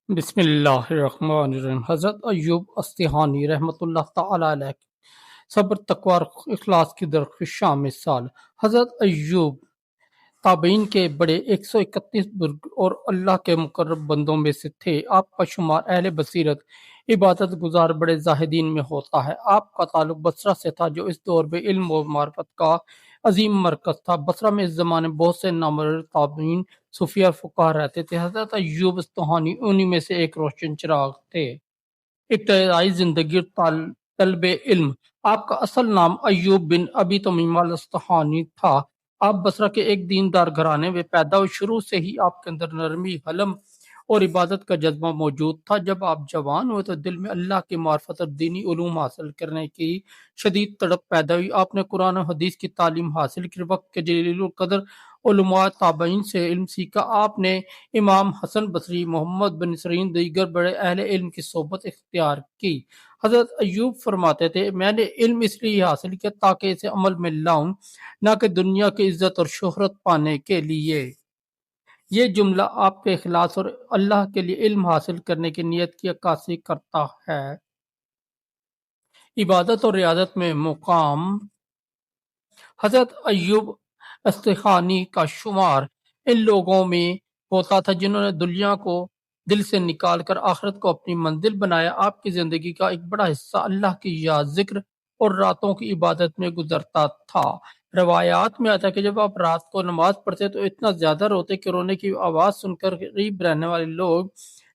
بسم اللہ الرحمن الرحیم۔ حضرت ایوب استحانی رحمۃ اللہ تعالی علیہ صبر تقوی اور اخلاص کی درخواست شام سال۔ حضرت ایوب تابعین کے بڑے 131 برگ اور اللہ کے مقرب بندوں میں سے تھے۔ آپ کا شمار اہل بصیرت عبادت گزار بڑے زاہدین میں ہوتا ہے۔ آپ کا تعلق بصرہ سے تھا جو اس دور میں علم و معرفت کا عظیم مرکز تھا۔ بصرہ میں اس زمانے بہت سے نامور تابعین صوفیہ اور فقہا رہتے تھے۔ حضرت ایوب استحانی انہی میں سے ایک روشن چراغ تھے۔ ابتدائی زندگی اور طلب علم۔ آپ کا اصل نام ایوب بن ابی تمیمہ الاصطحانی تھا۔ آپ بصرہ کے ایک دیندار گھرانے میں پیدا ہوئے۔ شروع سے ہی آپ کے اندر نرمی، حلم اور عبادت کا جذبہ موجود تھا۔ جب آپ جوان ہوئے تو دل میں اللہ کی معرفت اور دینی علوم حاصل کرنے کی شدید تڑپ پیدا ہوئی۔ آپ نے قرآن و حدیث کی تعلیم حاصل کی، وقت کے جلیل القدر علماء تابعین سے علم سیکھا۔ آپ نے امام حسن بصری، محمد بن سیرین دیگر بڑے اہل علم کی صحبت اختیار کی۔ حضرت ایوب فرماتے تھے، میں نے علم اس لیے حاصل کیا تاکہ اسے عمل میں لاؤں، نہ کہ دنیا کی عزت اور شہرت پانے کے لیے۔ یہ جملہ آپ کے اخلاص اور اللہ کے لیے علم حاصل کرنے کی نیت کی عکاسی کرتا ہے۔ عبادت اور ریاضت میں مقام۔ حضرت ایوب استخانی کا شمار ان لوگوں میں ہوتا تھا جنہوں نے دنیا کو دل سے نکال کر آخرت کو اپنی منزل بنایا۔ آپ کی زندگی کا ایک بڑا حصہ اللہ کی یاد، ذکر اور راتوں کی عبادت میں گزرتا تھا۔ روایات میں آتا ہے کہ جب آپ رات کو نماز پڑھتے تو اتنا زیادہ روتے کہ رونے کی آواز سن کر قریب رہنے والے لوگ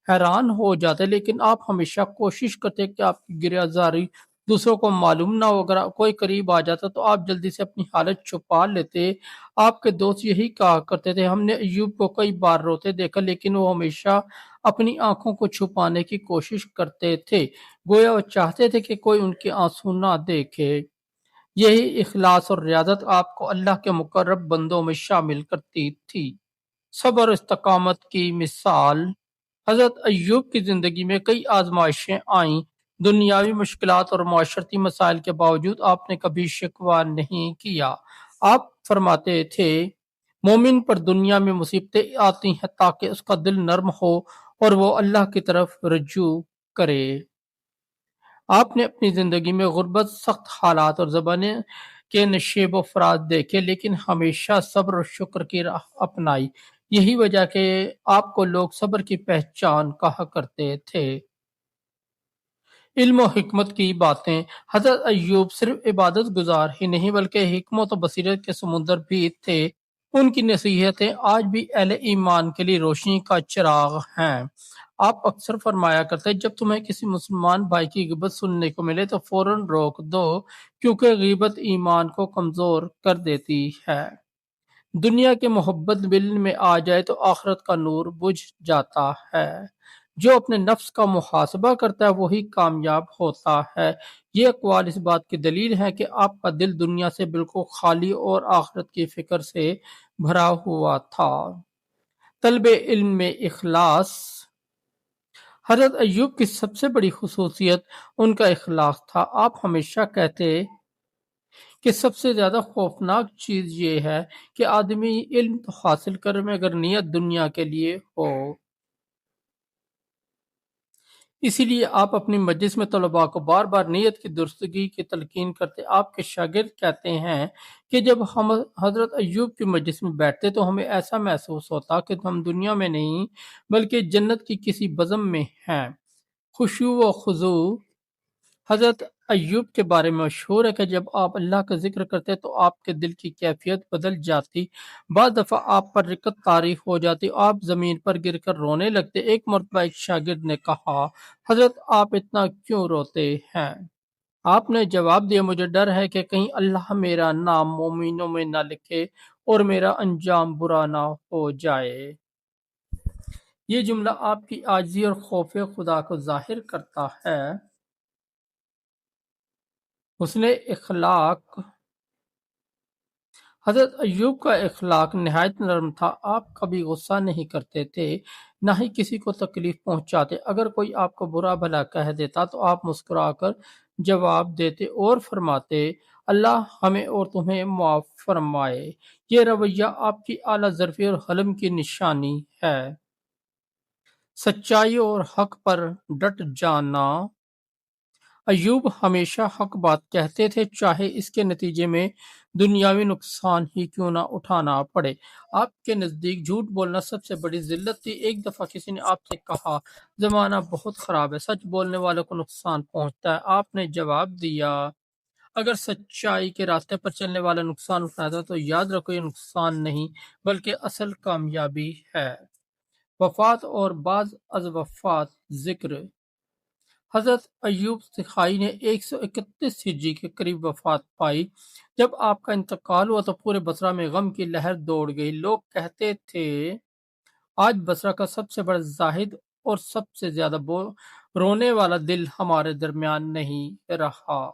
حیران ہو جاتے، لیکن آپ ہمیشہ کوشش کرتے کہ آپ کی گریہ زاری دوسروں کو معلوم نہ ہو۔ اگر کوئی قریب آ جاتا تو آپ جلدی سے اپنی حالت چھپا لیتے۔ آپ کے دوست یہی کہا کرتے تھے، ہم نے ایوب کو کئی بار روتے دیکھا لیکن وہ ہمیشہ اپنی آنکھوں کو چھپانے کی کوشش کرتے تھے، گویا وہ چاہتے تھے کہ کوئی ان کے آنسو نہ دیکھے۔ یہی اخلاص اور ریاضت آپ کو اللہ کے مقرب بندوں میں شامل کرتی تھی۔ صبر اور استقامت کی مثال۔ حضرت ایوب کی زندگی میں کئی آزمائشیں آئیں۔ دنیاوی مشکلات اور معاشرتی مسائل کے باوجود آپ نے کبھی شکوہ نہیں کیا۔ آپ فرماتے تھے، مومن پر دنیا میں مصیبتیں آتی ہیں تاکہ اس کا دل نرم ہو اور وہ اللہ کی طرف رجوع کرے۔ آپ نے اپنی زندگی میں غربت، سخت حالات اور زمانے کے نشیب و فراز دیکھے، لیکن ہمیشہ صبر اور شکر کی راہ اپنائی۔ یہی وجہ کہ آپ کو لوگ صبر کی پہچان کہا کرتے تھے۔ علم و حکمت کی باتیں۔ حضرت ایوب صرف عبادت گزار ہی نہیں بلکہ حکمت و بصیرت کے سمندر بھی تھے۔ ان کی نصیحتیں آج بھی اہل ایمان کے لیے روشنی کا چراغ ہیں۔ آپ اکثر فرمایا کرتے، جب تمہیں کسی مسلمان بھائی کی غیبت سننے کو ملے تو فوراً روک دو، کیونکہ غیبت ایمان کو کمزور کر دیتی ہے۔ دنیا کے محبت دل میں آ جائے تو آخرت کا نور بجھ جاتا ہے۔ جو اپنے نفس کا محاسبہ کرتا ہے وہی کامیاب ہوتا ہے۔ یہ اقوال اس بات کی دلیل ہے کہ آپ کا دل دنیا سے بالکل خالی اور آخرت کی فکر سے بھرا ہوا تھا۔ طلب علم میں اخلاص۔ حضرت ایوب کی سب سے بڑی خصوصیت ان کا اخلاص تھا۔ آپ ہمیشہ کہتے کہ سب سے زیادہ خوفناک چیز یہ ہے کہ آدمی علم تو حاصل کرے مگر نیت دنیا کے لیے ہو۔ اسی لیے آپ اپنی مجلس میں طلباء کو بار بار نیت کی درستگی کی تلقین کرتے۔ آپ کے شاگرد کہتے ہیں کہ جب ہم حضرت ایوب کی مجلس میں بیٹھتے تو ہمیں ایسا محسوس ہوتا کہ ہم دنیا میں نہیں بلکہ جنت کی کسی بزم میں ہیں۔ خشوع و خضوع۔ حضرت ایوب کے بارے میں مشہور ہے کہ جب آپ اللہ کا ذکر کرتے تو آپ کے دل کی کیفیت بدل جاتی۔ بعض دفعہ آپ پر رقت طاری ہو جاتی، آپ زمین پر گر کر رونے لگتے۔ ایک مرتبہ ایک شاگرد نے کہا، حضرت آپ اتنا کیوں روتے ہیں؟ آپ نے جواب دیا، مجھے ڈر ہے کہ کہیں اللہ میرا نام مومنوں میں نہ لکھے اور میرا انجام برا نہ ہو جائے۔ یہ جملہ آپ کی عاجزی اور خوف خدا کو ظاہر کرتا ہے۔ حسن اخلاق۔ حضرت ایوب کا اخلاق نہایت نرم تھا۔ آپ کبھی غصہ نہیں کرتے تھے، نہ ہی کسی کو تکلیف پہنچاتے۔ اگر کوئی آپ کو برا بھلا کہہ دیتا تو آپ مسکرا کر جواب دیتے اور فرماتے، اللہ ہمیں اور تمہیں معاف فرمائے۔ یہ رویہ آپ کی اعلیٰ ظرفی اور حلم کی نشانی ہے۔ سچائی اور حق پر ڈٹ جانا۔ ایوب ہمیشہ حق بات کہتے تھے، چاہے اس کے نتیجے میں دنیاوی نقصان ہی کیوں نہ اٹھانا پڑے۔ آپ کے نزدیک جھوٹ بولنا سب سے بڑی ذلت تھی۔ ایک دفعہ کسی نے آپ سے کہا، زمانہ بہت خراب ہے، سچ بولنے والوں کو نقصان پہنچتا ہے۔ آپ نے جواب دیا، اگر سچائی کے راستے پر چلنے والا نقصان اٹھاتا ہے تو یاد رکھو یہ نقصان نہیں بلکہ اصل کامیابی ہے۔ وفات اور بعض از وفات ذکر۔ حضرت ایوب سخائی نے 131 ہجری کے قریب وفات پائی۔ جب آپ کا انتقال ہوا تو پورے بصرہ میں غم کی لہر دوڑ گئی۔ لوگ کہتے تھے آج بصرہ کا سب سے بڑا زاہد اور سب سے زیادہ رونے والا دل ہمارے درمیان نہیں رہا۔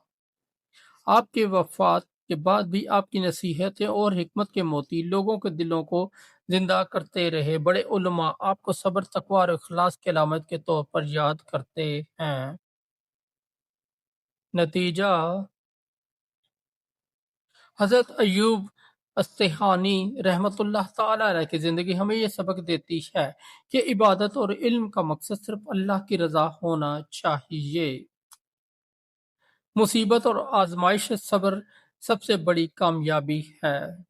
آپ کے وفات کے بعد بھی آپ کی نصیحتیں اور حکمت کے موتی لوگوں کے دلوں کو زندہ کرتے رہے۔ بڑے علماء آپ کو صبر، تقوی اور اخلاص کی علامت کے طور پر یاد کرتے ہیں۔ نتیجہ، حضرت ایوب استحانی رحمۃ اللہ تعالی علیہ کی زندگی ہمیں یہ سبق دیتی ہے کہ عبادت اور علم کا مقصد صرف اللہ کی رضا ہونا چاہیے۔ مصیبت اور آزمائش سے صبر سب سے بڑی کامیابی ہے۔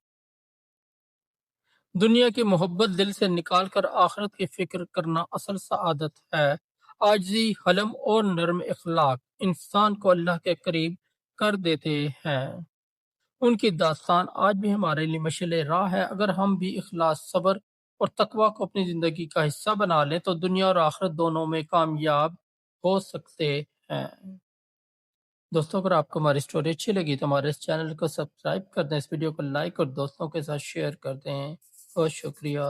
دنیا کی محبت دل سے نکال کر آخرت کی فکر کرنا اصل سعادت ہے۔ عاجزی، حلم اور نرم اخلاق انسان کو اللہ کے قریب کر دیتے ہیں۔ ان کی داستان آج بھی ہمارے لیے مشعل راہ ہے۔ اگر ہم بھی اخلاص، صبر اور تقوی کو اپنی زندگی کا حصہ بنا لیں تو دنیا اور آخرت دونوں میں کامیاب ہو سکتے ہیں۔ دوستوں، اگر آپ کو ہماری سٹوری اچھی لگی تو ہمارے اس چینل کو سبسکرائب کر دیں، اس ویڈیو کو لائک اور دوستوں کے ساتھ شیئر کر دیں۔ بہت شکریہ۔